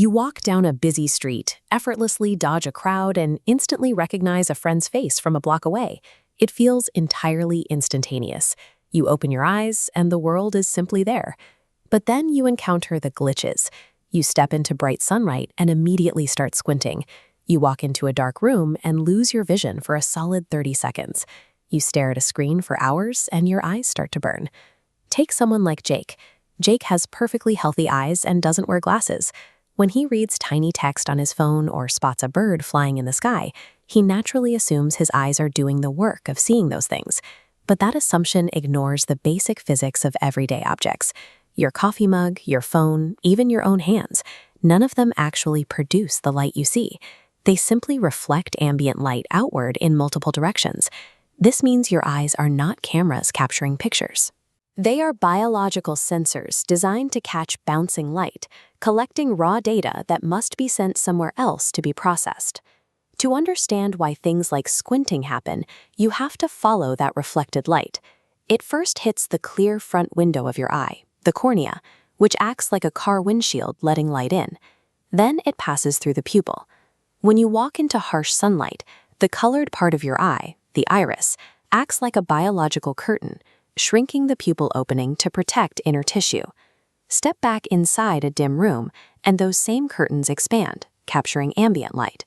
You walk down a busy street, effortlessly dodge a crowd, and instantly recognize a friend's face from a block away. It feels entirely instantaneous. You open your eyes, and the world is simply there. But then you encounter the glitches. You step into bright sunlight and immediately start squinting. You walk into a dark room and lose your vision for a solid 30 seconds. You stare at a screen for hours, and your eyes start to burn. Take someone like Jake. Jake has perfectly healthy eyes and doesn't wear glasses. When he reads tiny text on his phone or spots a bird flying in the sky, he naturally assumes his eyes are doing the work of seeing those things. But that assumption ignores the basic physics of everyday objects. Your coffee mug, your phone, even your own hands, none of them actually produce the light you see. They simply reflect ambient light outward in multiple directions. This means your eyes are not cameras capturing pictures. They are biological sensors designed to catch bouncing light, collecting raw data that must be sent somewhere else to be processed. To understand why things like squinting happen, you have to follow that reflected light. It first hits the clear front window of your eye, the cornea, which acts like a car windshield letting light in. Then it passes through the pupil. When you walk into harsh sunlight, the colored part of your eye, the iris, acts like a biological curtain, shrinking the pupil opening to protect inner tissue. Step back inside a dim room, and those same curtains expand, capturing ambient light.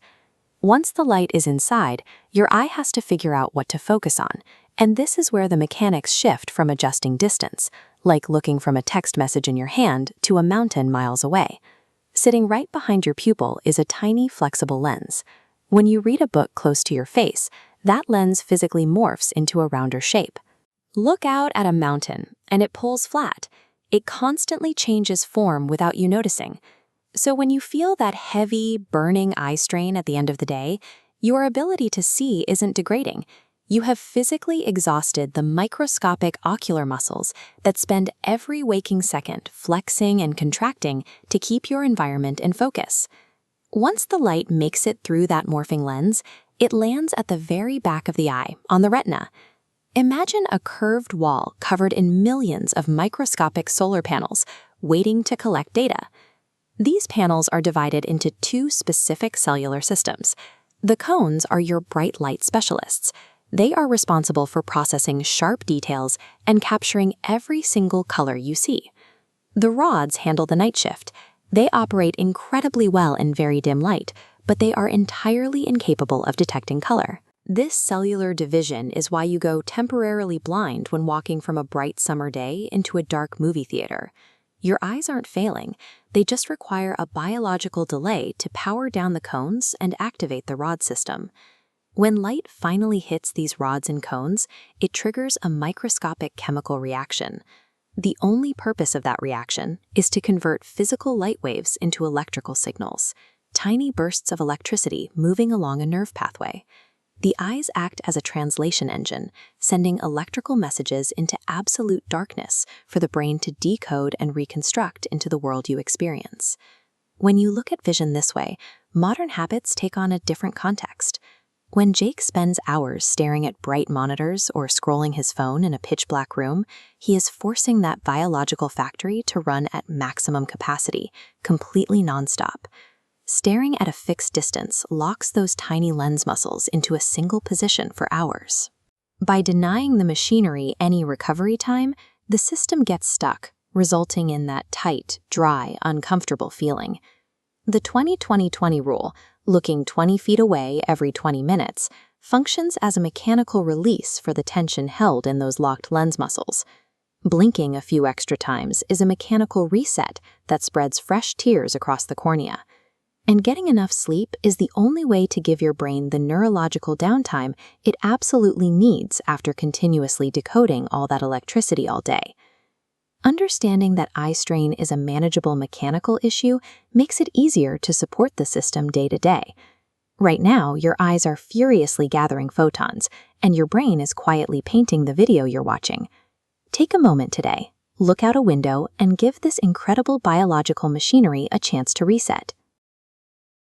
Once the light is inside, your eye has to figure out what to focus on, and this is where the mechanics shift from adjusting distance, like looking from a text message in your hand to a mountain miles away. Sitting right behind your pupil is a tiny, flexible lens. When you read a book close to your face, that lens physically morphs into a rounder shape. Look out at a mountain, and it pulls flat. It constantly changes form without you noticing. So when you feel that heavy, burning eye strain at the end of the day, your ability to see isn't degrading. You have physically exhausted the microscopic ocular muscles that spend every waking second flexing and contracting to keep your environment in focus. Once the light makes it through that morphing lens, it lands at the very back of the eye, on the retina. Imagine a curved wall covered in millions of microscopic solar panels waiting to collect data. These panels are divided into two specific cellular systems. The cones are your bright light specialists. They are responsible for processing sharp details and capturing every single color you see. The rods handle the night shift. They operate incredibly well in very dim light, but they are entirely incapable of detecting color. This cellular division is why you go temporarily blind when walking from a bright summer day into a dark movie theater. Your eyes aren't failing, they just require a biological delay to power down the cones and activate the rod system. When light finally hits these rods and cones, it triggers a microscopic chemical reaction. The only purpose of that reaction is to convert physical light waves into electrical signals, tiny bursts of electricity moving along a nerve pathway. The eyes act as a translation engine, sending electrical messages into absolute darkness for the brain to decode and reconstruct into the world you experience. When you look at vision this way, modern habits take on a different context. When Jake spends hours staring at bright monitors or scrolling his phone in a pitch-black room, he is forcing that biological factory to run at maximum capacity, completely nonstop. Staring at a fixed distance locks those tiny lens muscles into a single position for hours. By denying the machinery any recovery time, the system gets stuck, resulting in that tight, dry, uncomfortable feeling. The 20-20-20 rule, looking 20 feet away every 20 minutes, functions as a mechanical release for the tension held in those locked lens muscles. Blinking a few extra times is a mechanical reset that spreads fresh tears across the cornea. And getting enough sleep is the only way to give your brain the neurological downtime it absolutely needs after continuously decoding all that electricity all day. Understanding that eye strain is a manageable mechanical issue makes it easier to support the system day to day. Right now, your eyes are furiously gathering photons, and your brain is quietly painting the video you're watching. Take a moment today, look out a window, and give this incredible biological machinery a chance to reset.